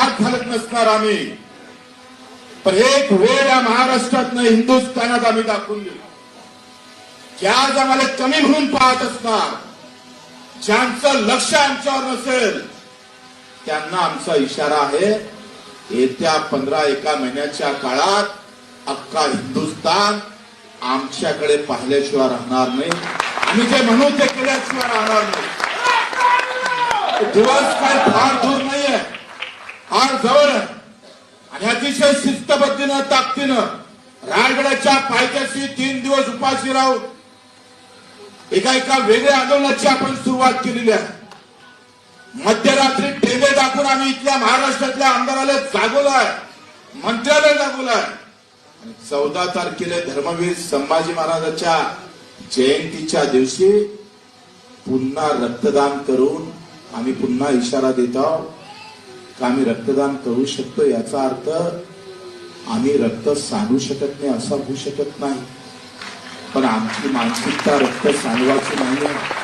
हात घालत नसणार आम्ही, पण एक वेळ या महाराष्ट्रातनं हिंदुस्थानात आम्ही दाखवून दिली की आज आम्हाला कमी म्हणून पाहत असणार, ज्यांचं लक्ष आमच्यावर नसेल त्यांना आमचा इशारा आहे, येत्या 15 महिन्याच्या काळात अख्खा हिंदुस्थान आमच्याकडे पाहिल्याशिवाय राहणार नाही, आम्ही जे म्हणू ते केल्याशिवाय राहणार नाही. दिवस काय फार दूर नाहीये, फार जवळ आहे. आणि अतिशय शिस्तबद्धीनं ताकदीनं रायगडाच्या पायथ्याशी 3 दिवस उपाशी राहून एका वेगळ्या आंदोलनाची आपण सुरुवात केलेली आहे. मध्यरात्री ठेवे दाखवून आम्ही इथल्या महाराष्ट्रातल्या आमदाराला जागवलाय, मंत्र्याला जागवलाय. आणि 14 तारखेला धर्मवीर संभाजी महाराजांच्या जयंतीच्या दिवशी पुन्हा रक्तदान करून आम्ही पुन्हा इशारा देत आहोत की आम्ही रक्तदान करू शकतो. याचा अर्थ आम्ही रक्त सांडू शकत नाही असं होऊ शकत नाही, पण आमची मानसिकता रक्त सांडवायची नाही आहे,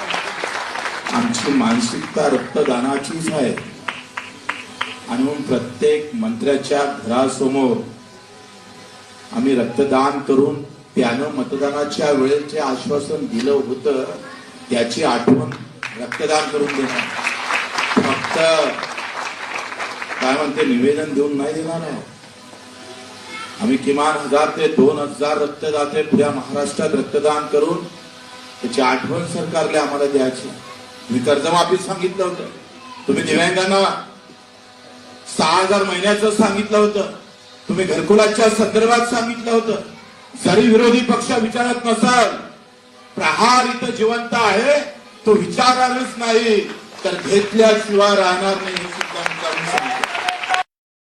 आमची मानसिकता रक्तदानाचीच आहे. आणि म्हणून प्रत्येक मंत्र्याच्या घरासमोर आम्ही रक्तदान करून त्यानं मतदानाच्या वेळेस जे आश्वासन दिलं होतं त्याची आठवण रक्तदान करून देणार, फक्त काय म्हणते निवेदन देऊन नाही देणार आहे. आम्ही किमान 1000 ते 2000 रक्तदाते पुऱ्या महाराष्ट्रात रक्तदान करून त्याची आठवण सरकारला आम्हाला द्यायची. मी कर्जमाफी सांगितलं होतं, तुम्ही दिव्यांगांना 6000 महिन्याचं सांगितलं होतं, तुम्ही घरकुलाच्या संदर्भात सांगितलं होतं. जरी विरोधी पक्ष विचारत नसाल, प्रहार इथं जिवंत आहे, तो विचारायलाच नाही तर घेतल्याशिवाय राहणार नाही.